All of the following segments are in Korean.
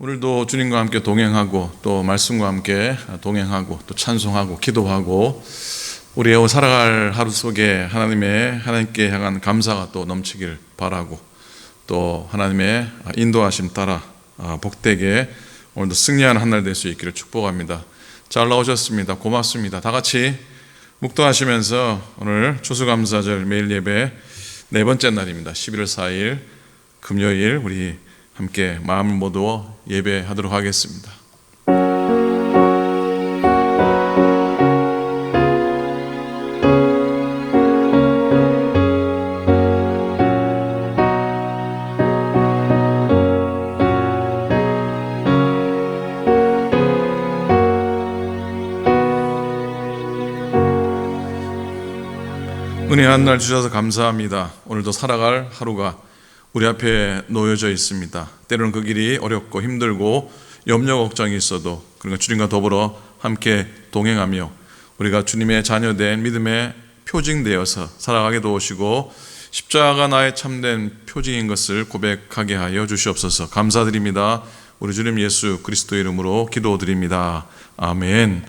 오늘도 주님과 함께 동행하고 또 말씀과 함께 동행하고 또 찬송하고 기도하고 우리의 살아갈 하루 속에 하나님께 향한 감사가 또 넘치길 바라고 또 하나님의 인도하심 따라 복되게 오늘도 승리하는 한 날 될 수 있기를 축복합니다. 잘 나오셨습니다. 고맙습니다. 다 같이 묵도하시면서 오늘 추수감사절 매일 예배 네 번째 날입니다. 11월 4일 금요일 우리 함께 마음을 모두 예배하도록 하겠습니다. 은혜 한 날 주셔서 감사합니다. 오늘도 살아갈 하루가 우리 앞에 놓여져 있습니다. 때로는 그 길이 어렵고 힘들고 염려 걱정이 있어도 그러니까 주님과 더불어 함께 동행하며 우리가 주님의 자녀된 믿음의 표징되어서 살아가게 도우시고 십자가가 나의 참된 표징인 것을 고백하게 하여 주시옵소서. 감사드립니다. 우리 주님 예수 그리스도의 이름으로 기도드립니다. 아멘.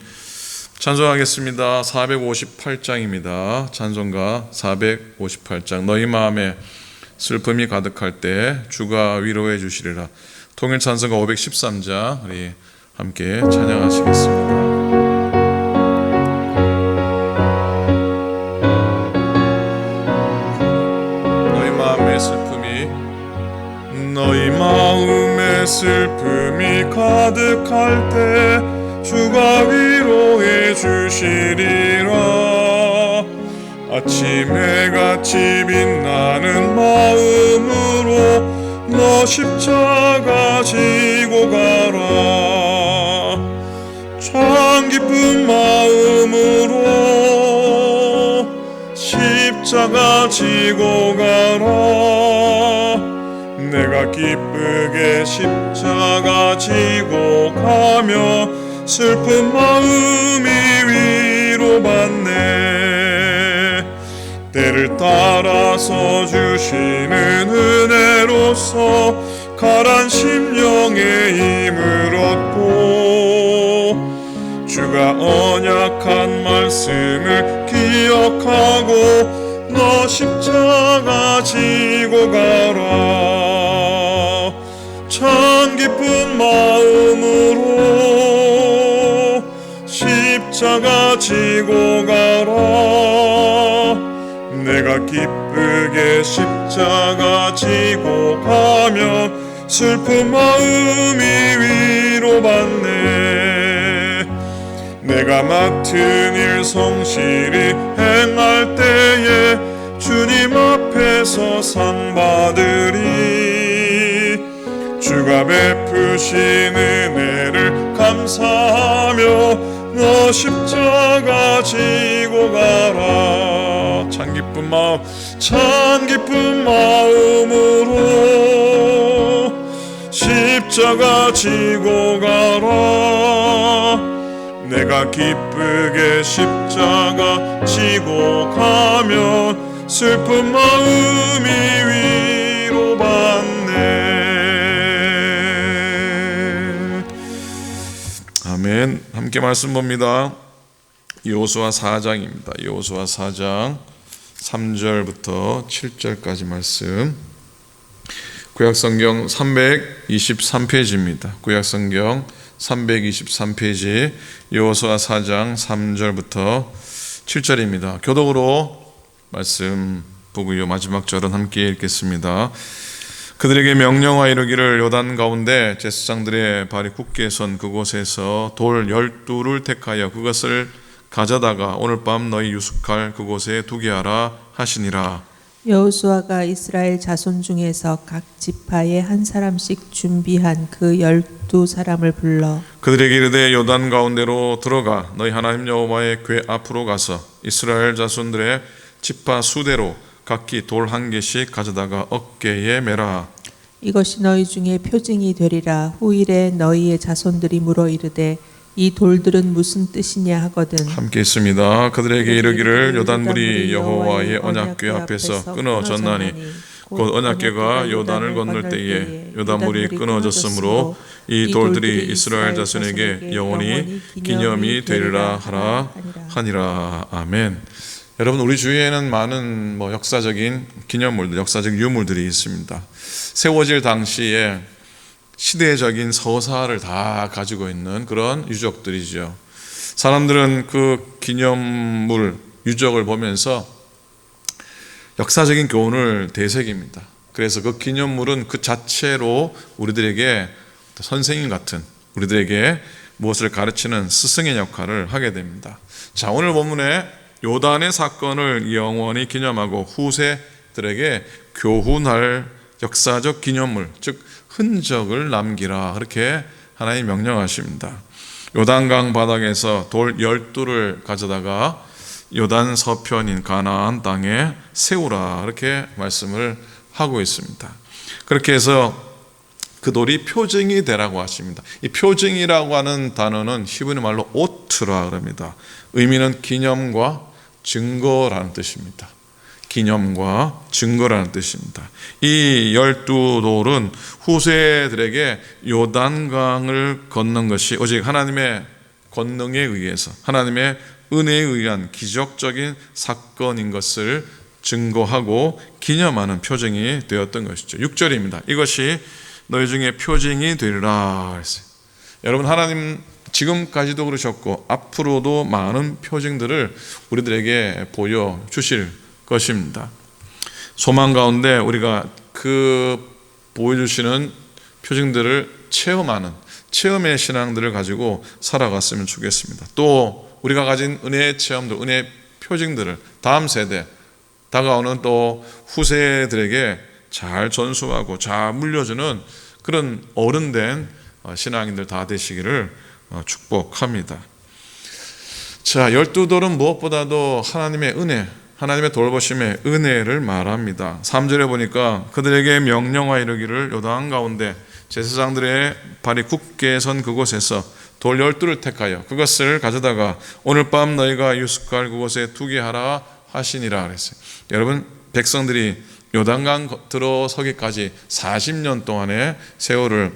찬송하겠습니다. 458장입니다. 찬송가 458장. 너희 마음에 슬픔이 가득할 때 주가 위로해 주시리라. 통일 찬송가 513장 우리 함께 찬양하시겠습니다. 너희 마음에 슬픔이 가득할 때 주가 위로해 주시리라. 아침에 같이 빛나는 마음으로 너 십자가 지고 가라. 참 기쁜 마음으로 십자가 지고 가라. 내가 기쁘게 십자가 지고 가며 슬픈 마음이 위로받네. 때를 따라서 주시는 은혜로서 가란 심령의 힘을 얻고 주가 언약한 말씀을 기억하고 너 십자가 지고 가라. 참 기쁜 마음으로 십자가 지고 가라. 내가 기쁘게 십자가 지고 가면 슬픈 마음이 위로받네. 내가 맡은 일 성실히 행할 때에 주님 앞에서 상 받으리. 주가 베푸신 은혜를 감사하며 너 십자가 지고 가라. 참 기쁜 마음으로 십자가 지고 가라. 내가 기쁘게 십자가 지고 가면 슬픈 마음이 위로받네. 아멘. 함께 말씀 봅니다. 여호수아 4장입니다. 여호수아 4장 3절부터 7절까지 말씀. 구약성경 323페이지입니다. 구약성경 323페이지 여호수아 4장 3절부터 7절입니다. 교독으로 말씀 보고요. 마지막 절은 함께 읽겠습니다. 그들에게 명령하 이르기를 요단 가운데 제사장들의 발이 굳게 선 그곳에서 돌 12를 택하여 그것을 가져다가 오늘 밤 너희 유숙할 그곳에 두게 하라 하시니라. 여호수아가 이스라엘 자손 중에서 각 지파에 한 사람씩 준비한 그 12사람을 불러 그들에게 이르되 요단 가운데로 들어가 너희 하나님 여호와의 궤 앞으로 가서 이스라엘 자손들의 지파 수대로 각기 돌 한 개씩 가져다가 어깨에 매라. 이것이 너희 중에 표징이 되리라. 후일에 너희의 자손들이 물어 이르되 이 돌들은 무슨 뜻이냐 하거든. 함께 있습니다. 그들에게 이르기를 요단물이 여호와의 언약궤 앞에서 끊어졌나니 곧 언약궤가 요단을 건널 때에 요단물이 끊어졌으므로 이 돌들이 이스라엘 자손에게 영원히 기념이 되리라 하니라. 아멘. 여러분, 우리 주위에는 많은 역사적인 기념물들, 역사적 유물들이 있습니다. 세워질 당시에 시대적인 서사를 다 가지고 있는 그런 유적들이죠. 사람들은 그 기념물, 유적을 보면서 역사적인 교훈을 되새깁니다. 그래서 그 기념물은 그 자체로 우리들에게 선생님 같은, 우리들에게 무엇을 가르치는 스승의 역할을 하게 됩니다. 자, 오늘 본문에 요단의 사건을 영원히 기념하고 후세들에게 교훈할 역사적 기념물, 즉 흔적을 남기라, 그렇게 하나님 명령하십니다. 요단강 바닥에서 돌 12를 가져다가 요단 서편인 가나안 땅에 세우라, 이렇게 말씀을 하고 있습니다. 그렇게 해서 그 돌이 표징이 되라고 하십니다. 이 표징이라고 하는 단어는 히브리 말로 오트라 그럽니다. 의미는 기념과 증거라는 뜻입니다. 기념과 증거라는 뜻입니다. 이 12돌은 후세들에게 요단강을 건넌 것이 오직 하나님의 권능에 의해서, 하나님의 은혜에 의한 기적적인 사건인 것을 증거하고 기념하는 표징이 되었던 것이죠. 6절입니다. 이것이 너희 중에 표징이 되리라 했어요. 여러분, 하나님 지금까지도 그러셨고 앞으로도 많은 표징들을 우리들에게 보여주실 것입니다. 소망 가운데 우리가 그 보여주시는 표징들을 체험하는 체험의 신앙들을 가지고 살아갔으면 좋겠습니다. 또 우리가 가진 은혜의 체험들, 은혜의 표징들을 다음 세대, 다가오는 또 후세들에게 잘 전수하고 잘 물려주는 그런 어른된 신앙인들 다 되시기를 축복합니다. 자, 12돌은 무엇보다도 하나님의 은혜, 하나님의 돌보심의 은혜를 말합니다. 3절에 보니까 그들에게 명령하 이르기를 요단 가운데 제사장들의 발이 굳게 선 그곳에서 돌 12를 택하여 그것을 가져다가 오늘 밤 너희가 유숙할 그곳에 두게 하라 하시니라 그랬어요. 여러분, 백성들이 요단강 들어서기까지 40년 동안의 세월을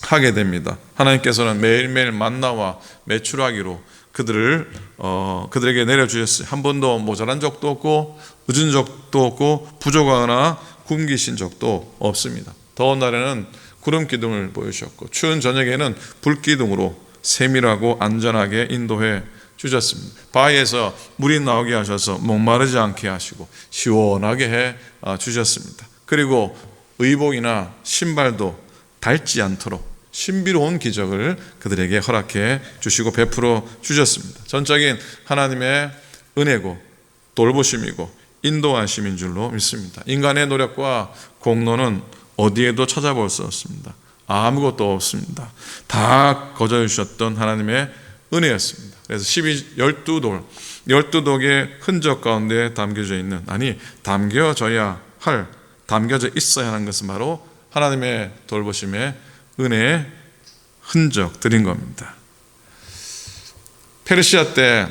하게 됩니다. 하나님께서는 매일매일 만나와 메추라기로 그들에게 내려주셨어요. 한 번도 모자란 적도 없고 늦은 적도 없고 부족하거나 굶기신 적도 없습니다. 더운 날에는 구름 기둥을 보여주셨고 추운 저녁에는 불 기둥으로 세밀하고 안전하게 인도해 주셨습니다. 바위에서 물이 나오게 하셔서 목마르지 않게 하시고 시원하게 해 주셨습니다. 그리고 의복이나 신발도 닳지 않도록 신비로운 기적을 그들에게 허락해 주시고 베풀어 주셨습니다. 전적인 하나님의 은혜고 돌보심이고 인도하심인 줄로 믿습니다. 인간의 노력과 공로는 어디에도 찾아볼 수 없습니다. 아무것도 없습니다. 다 거저해 주셨던 하나님의 은혜였습니다. 그래서 12돌의 흔적 가운데 담겨져 있는, 담겨져 있어야 하는 것은 바로 하나님의 돌보심의 은혜의 흔적들인 겁니다. 페르시아 때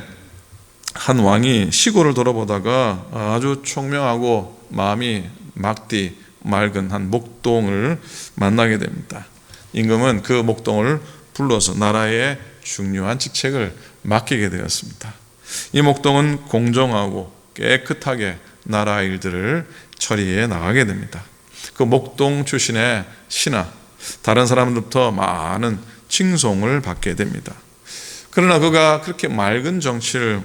한 왕이 시골을 돌아보다가 아주 총명하고 마음이 맑은 한 목동을 만나게 됩니다. 임금은 그 목동을 불러서 나라의 중요한 직책을 맡기게 되었습니다. 이 목동은 공정하고 깨끗하게 나라 일들을 처리해 나가게 됩니다. 그 목동 출신의 신하, 다른 사람들부터 많은 칭송을 받게 됩니다. 그러나 그가 그렇게 맑은 정치를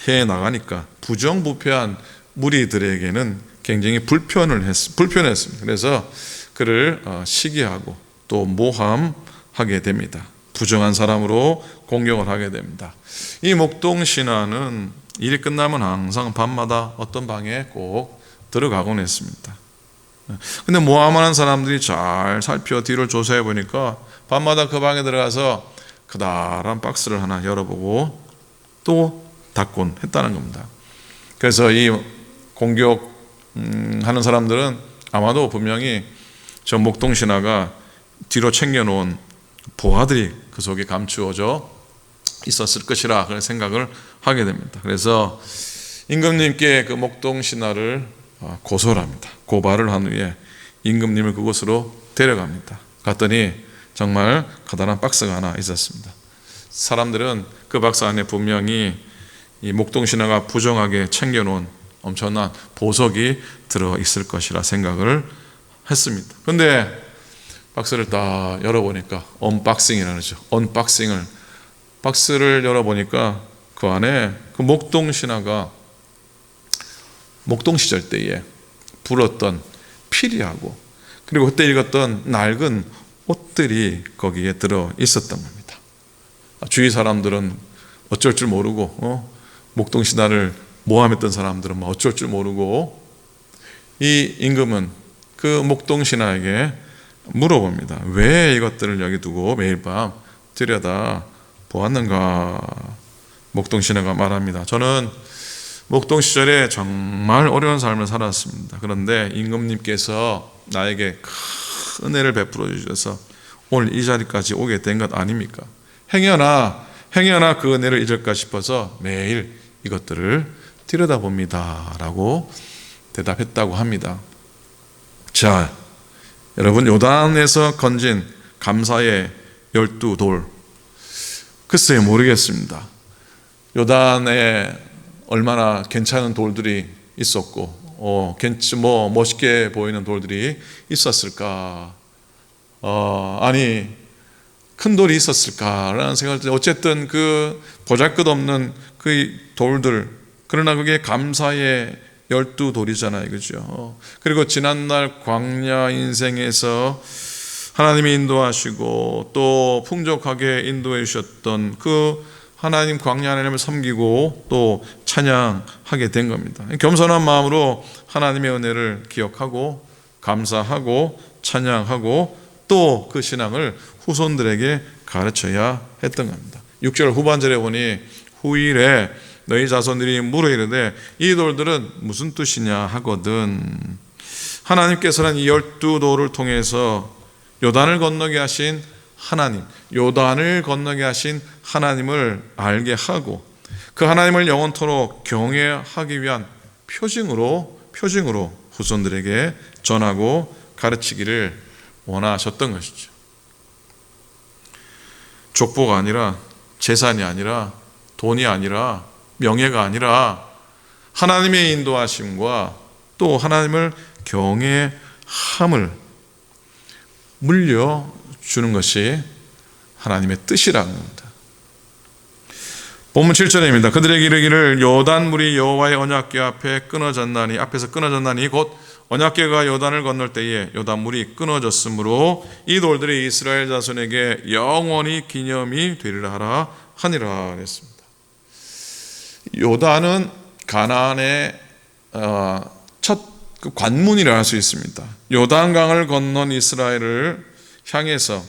해 나가니까 부정부패한 무리들에게는 굉장히 불편했습니다. 그래서 그를 시기하고 또 모함하게 됩니다. 부정한 사람으로 공격을 하게 됩니다. 이 목동 신하는 일이 끝나면 항상 밤마다 어떤 방에 꼭 들어가곤 했습니다. 근데 모함하는 사람들이 잘 살펴 뒤를 조사해 보니까 밤마다 그 방에 들어가서 커다란 박스를 하나 열어보고 또 닫곤 했다는 겁니다. 그래서 이 공격하는 사람들은 아마도 분명히 저 목동 신하가 뒤로 챙겨놓은 보화들이 그 속에 감추어져 있었을 것이라 그런 생각을 하게 됩니다. 그래서 임금님께 그 목동 신하를 고소를 합니다. 고발을 한 후에 임금님을 그곳으로 데려갑니다. 갔더니 정말 커다란 박스가 하나 있었습니다. 사람들은 그 박스 안에 분명히 이 목동신화가 부정하게 챙겨놓은 엄청난 보석이 들어있을 것이라 생각을 했습니다. 근데 박스를 딱 열어보니까 언박싱이라는 거죠. 언박싱을 박스를 열어보니까 그 안에 그 목동신화가 목동시절 때에 불었던 피리하고 그리고 그때 읽었던 낡은 옷들이 거기에 들어 있었던 겁니다. 주위 사람들은 어쩔 줄 모르고 목동신화를 모함했던 사람들은 어쩔 줄 모르고 이 임금은 그 목동신화에게 물어봅니다. 왜 이것들을 여기 두고 매일 밤 들여다 보았는가? 목동신화가 말합니다. 저는 목동 시절에 정말 어려운 삶을 살았습니다. 그런데 임금님께서 나에게 큰 은혜를 베풀어 주셔서 오늘 이 자리까지 오게 된 것 아닙니까? 행여나 그 은혜를 잊을까 싶어서 매일 이것들을 들여다봅니다 라고 대답했다고 합니다. 자, 여러분, 요단에서 건진 감사의 12돌, 글쎄요, 모르겠습니다. 요단에 얼마나 괜찮은 돌들이 있었고 멋있게 보이는 돌들이 있었을까? 아니, 큰 돌이 있었을까라는 생각을 때 어쨌든 그 보잘것없는 그 돌들, 그러나 그게 감사의 12돌이잖아요, 그죠? 그리고 지난날 광야 인생에서 하나님이 인도하시고 또 풍족하게 인도해 주셨던 그 하나님 광야 하나님을 섬기고 또 찬양하게 된 겁니다. 겸손한 마음으로 하나님의 은혜를 기억하고 감사하고 찬양하고 또 그 신앙을 후손들에게 가르쳐야 했던 겁니다. 6절 후반절에 보니 후일에 너희 자손들이 물어 이르되 이 돌들은 무슨 뜻이냐 하거든. 하나님께서는 이 12돌을 통해서 요단을 건너게 하신 하나님, 요단을 건너게 하신 하나님을 알게 하고 그 하나님을 영원토록 경외하기 위한 표징으로 후손들에게 전하고 가르치기를 원하셨던 것이죠. 족보가 아니라 재산이 아니라 돈이 아니라 명예가 아니라 하나님의 인도하심과 또 하나님을 경외함을 물려주는 것이 하나님의 뜻이라는 겁니다. 본문 7절입니다. 그들에게 이르기를 요단물이 여호와의 언약궤 앞에 끊어졌나니, 앞에서 끊어졌나니 곧 언약궤가 요단을 건널 때에 요단물이 끊어졌으므로 이 돌들이 이스라엘 자손에게 영원히 기념이 되리라 하라 하니라 그랬습니다. 요단은 가나안의 첫 그 관문이라 할 수 있습니다. 요단강을 건넌 이스라엘을 향해서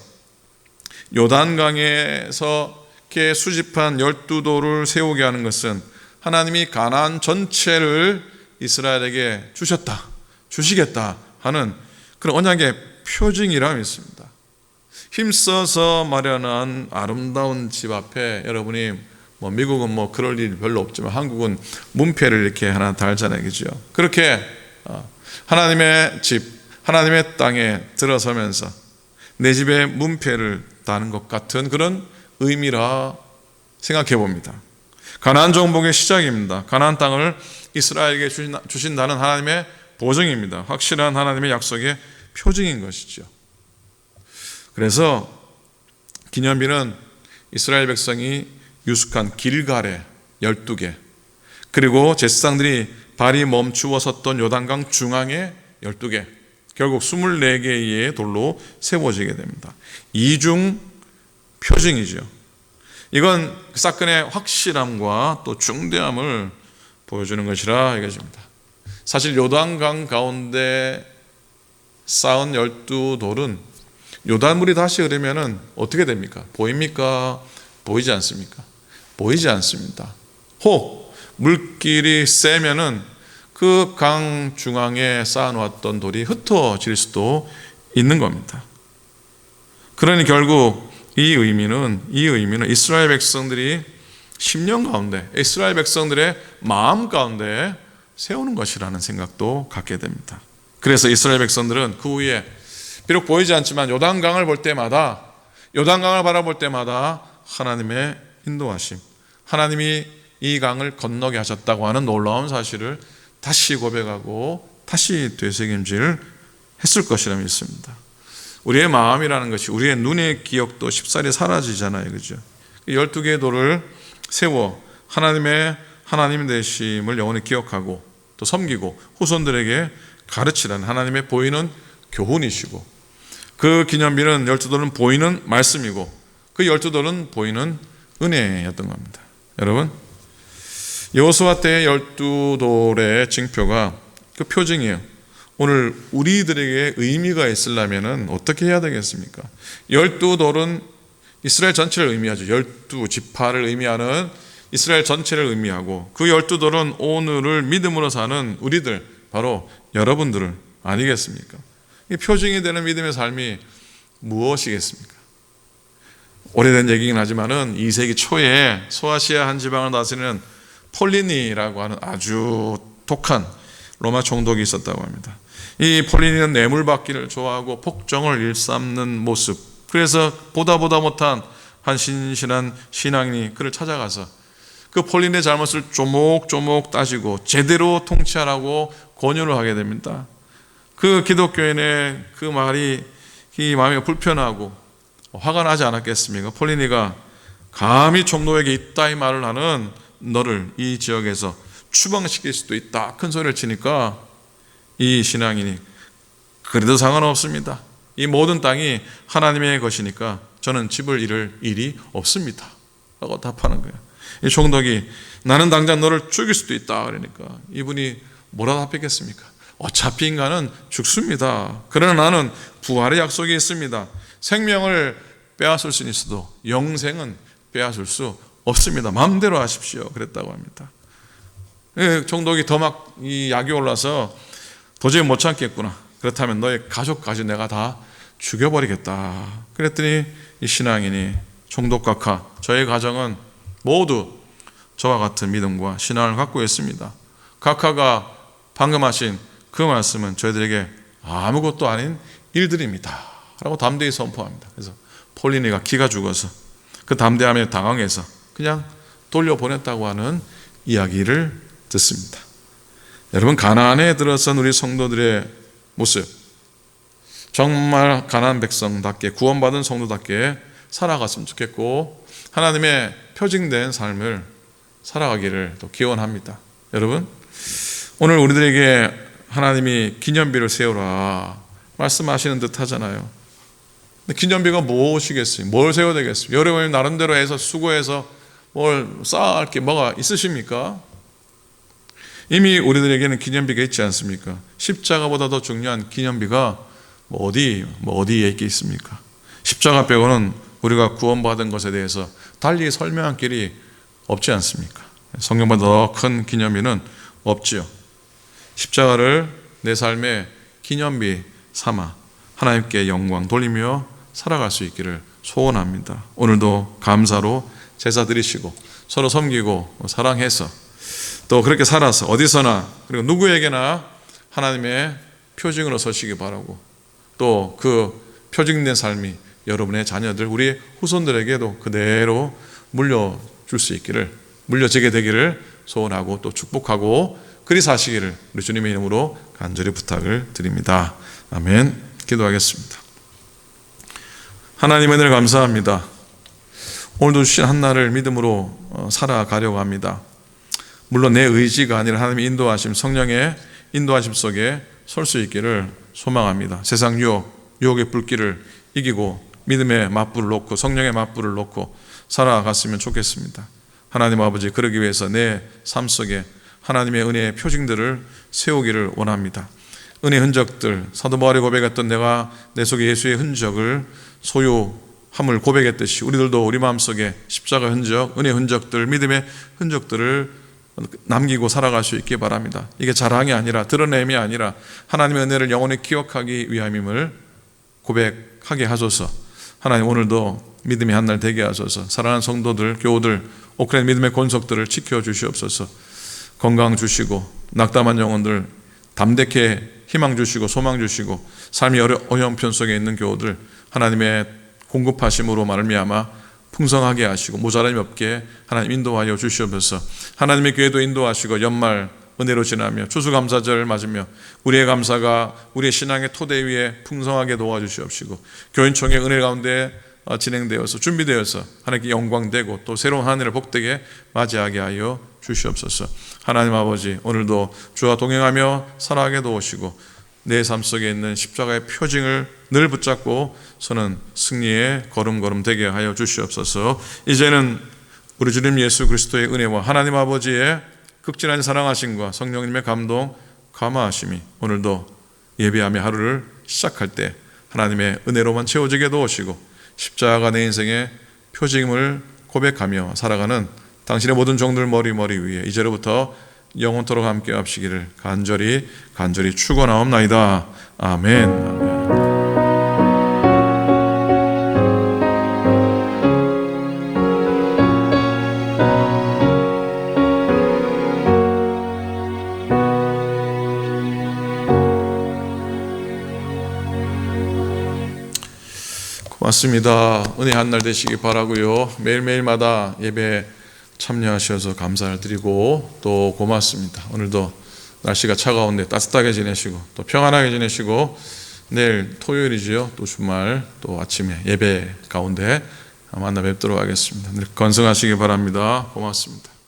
요단강에서 이렇게 수집한 12돌을 세우게 하는 것은 하나님이 가나안 전체를 이스라엘에게 주시겠다 하는 그런 언약의 표징이라 믿습니다. 힘써서 마련한 아름다운 집 앞에 여러분이 미국은 그럴 일 별로 없지만 한국은 문패를 이렇게 하나 달잖아요, 그죠? 그렇게 하나님의 집, 하나님의 땅에 들어서면서 내 집에 문패를 다는 것 같은 그런 의미라 생각해 봅니다. 가나안 정복의 시작입니다. 가나안 땅을 이스라엘에게 주신다는 하나님의 보증입니다. 확실한 하나님의 약속의 표징인 것이죠. 그래서 기념비는 이스라엘 백성이 유숙한 길갈에 12개, 그리고 제사장들이 발이 멈추어 섰던 요단강 중앙에 12개, 결국 24개의 돌로 세워지게 됩니다. 이중 표징이죠. 이건 사건의 확실함과 또 중대함을 보여주는 것이라 이것입니다. 사실 요단강 가운데 쌓은 12돌은 요단물이 다시 흐르면 어떻게 됩니까? 보입니까? 보이지 않습니까? 보이지 않습니다. 혹 물길이 세면은 그 강 중앙에 쌓아놓았던 돌이 흩어질 수도 있는 겁니다. 그러니 결국 이 의미는 이스라엘 백성들이 10년 가운데, 이스라엘 백성들의 마음 가운데 세우는 것이라는 생각도 갖게 됩니다. 그래서 이스라엘 백성들은 그 후에 비록 보이지 않지만 요단강을 볼 때마다, 요단강을 바라볼 때마다 하나님의 인도하심, 하나님이 이 강을 건너게 하셨다고 하는 놀라운 사실을 다시 고백하고 다시 되새김질 했을 것이라 믿습니다. 우리의 마음이라는 것이, 우리의 눈의 기억도 쉽사리 사라지잖아요, 그죠? 12개의 돌을 세워 하나님의 하나님 되심을 영원히 기억하고 또 섬기고 후손들에게 가르치라는 하나님의 보이는 교훈이시고, 그 기념비는 12돌은 보이는 말씀이고 그 12돌은 보이는 은혜였던 겁니다. 여러분, 여호수아 때의 12돌의 징표가 그 표징이에요. 오늘 우리들에게 의미가 있으려면 어떻게 해야 되겠습니까? 12돌은 이스라엘 전체를 의미하죠. 12지파를 의미하는 이스라엘 전체를 의미하고, 그 12돌은 오늘을 믿음으로 사는 우리들, 바로 여러분들을 아니겠습니까? 이 표징이 되는 믿음의 삶이 무엇이겠습니까? 오래된 얘기긴 하지만은 2세기 초에 소아시아 한 지방을 다스리는 폴리니라고 하는 아주 독한 로마 총독이 있었다고 합니다. 이 폴리니는 뇌물받기를 좋아하고 폭정을 일삼는 모습, 그래서 보다 못한 한 신실한 신앙인이 그를 찾아가서 그 폴리니의 잘못을 조목조목 따지고 제대로 통치하라고 권유를 하게 됩니다. 그 기독교인의 그 말이 이 마음이 불편하고 화가 나지 않았겠습니까? 폴리니가 감히 총독에게 이따위 말을 하는 너를 이 지역에서 추방시킬 수도 있다 큰 소리를 치니까 이 신앙인이 그래도 상관없습니다. 이 모든 땅이 하나님의 것이니까 저는 집을 잃을 일이 없습니다 라고 답하는 거예요. 이 총독이 나는 당장 너를 죽일 수도 있다 그러니까 이분이 뭐라 답했겠습니까? 어차피 인간은 죽습니다. 그러나 나는 부활의 약속이 있습니다. 생명을 빼앗을 수는 있어도 영생은 빼앗을 수 없습니다. 마음대로 하십시오 그랬다고 합니다. 총독이 더 막 이 약이 올라서 도저히 못 참겠구나, 그렇다면 너의 가족까지 내가 다 죽여버리겠다 그랬더니 이 신앙인이 총독 각하, 저의 가정은 모두 저와 같은 믿음과 신앙을 갖고 있습니다. 각하가 방금 하신 그 말씀은 저희들에게 아무것도 아닌 일들입니다 라고 담대히 선포합니다. 그래서 폴리니가 기가 죽어서 그 담대함에 당황해서 그냥 돌려보냈다고 하는 이야기를 듣습니다. 여러분, 가나안에 들어선 우리 성도들의 모습, 정말 가나안 백성답게 구원받은 성도답게 살아갔으면 좋겠고 하나님의 표징된 삶을 살아가기를 또 기원합니다. 여러분, 오늘 우리들에게 하나님이 기념비를 세우라 말씀하시는 듯 하잖아요. 근데 기념비가 무엇이겠어요? 뭘 세워야 되겠어요? 여러분이 나름대로 해서 수고해서 뭘 쌓을 게 뭐가 있으십니까? 이미 우리들에게는 기념비가 있지 않습니까? 십자가보다 더 중요한 기념비가 어디에 있겠습니까? 십자가 빼고는 우리가 구원받은 것에 대해서 달리 설명할 길이 없지 않습니까? 성경보다 더 큰 기념비는 없지요. 십자가를 내 삶의 기념비 삼아 하나님께 영광 돌리며 살아갈 수 있기를 소원합니다. 오늘도 감사로 제사 드리시고 서로 섬기고 사랑해서 또 그렇게 살아서 어디서나 그리고 누구에게나 하나님의 표징으로 서시기 바라고, 또 그 표징된 삶이 여러분의 자녀들, 우리 후손들에게도 그대로 물려줄 수 있기를, 물려지게 되기를 소원하고 또 축복하고 그리 사시기를 우리 주님의 이름으로 간절히 부탁을 드립니다. 아멘. 기도하겠습니다. 하나님의 은혜를 감사합니다. 오늘도 주신 한날을 믿음으로 살아가려고 합니다. 물론 내 의지가 아니라 하나님의 인도하심, 성령의 인도하심 속에 설 수 있기를 소망합니다. 세상 유혹의 불길을 이기고 믿음의 맞불을 놓고 성령의 맞불을 놓고 살아갔으면 좋겠습니다. 하나님 아버지, 그러기 위해서 내 삶 속에 하나님의 은혜의 표징들을 세우기를 원합니다. 은혜 흔적들, 사도 바울이 고백했던 내가 내 속에 예수의 흔적을 소유함을 고백했듯이 우리들도 우리 마음속에 십자가 흔적, 은혜 흔적들, 믿음의 흔적들을 남기고 살아갈 수 있기 바랍니다. 이게 자랑이 아니라 드러냄이 아니라 하나님의 은혜를 영원히 기억하기 위함임을 고백하게 하소서. 하나님, 오늘도 믿음의 한날 되게 하소서. 사랑하는 성도들, 교우들, 오크라이나 믿음의 권속들을 지켜주시옵소서. 건강 주시고 낙담한 영혼들 담대케 희망 주시고 소망 주시고 삶이 어려운 편 속에 있는 교우들 하나님의 공급하심으로 말미암아 풍성하게 하시고 모자람이 없게 하나님 인도하여 주시옵소서. 하나님의 교회도 인도하시고 연말 은혜로 지나며 추수감사절 맞으며 우리의 감사가 우리의 신앙의 토대 위에 풍성하게 도와주시옵시고 교인총회 은혜 가운데 진행되어서 준비되어서 하나님께 영광되고 또 새로운 한 해를 복되게 맞이하게 하여 주시옵소서. 하나님 아버지, 오늘도 주와 동행하며 살아가게 도우시고 내 삶 속에 있는 십자가의 표징을 늘 붙잡고 서는 승리의 걸음걸음 되게 하여 주시옵소서. 이제는 우리 주님 예수 그리스도의 은혜와 하나님 아버지의 극진한 사랑하심과 성령님의 감동 감화하심이 오늘도 예배하며 하루를 시작할 때 하나님의 은혜로만 채워지게 도우시고 십자가가 내 인생의 표징을 고백하며 살아가는 당신의 모든 종들 머리 위에 이제로부터 영원토록 함께 하시기를 간절히 축원하옵나이다. 아멘. 고맙습니다. 은혜 한 날 되시기 바라고요. 매일매일마다 예배 참여하셔서 감사를 드리고 또 고맙습니다. 오늘도 날씨가 차가운데 따뜻하게 지내시고 또 평안하게 지내시고 내일 토요일이지요. 또 주말 또 아침에 예배 가운데 만나 뵙도록 하겠습니다. 늘 건승하시기 바랍니다. 고맙습니다.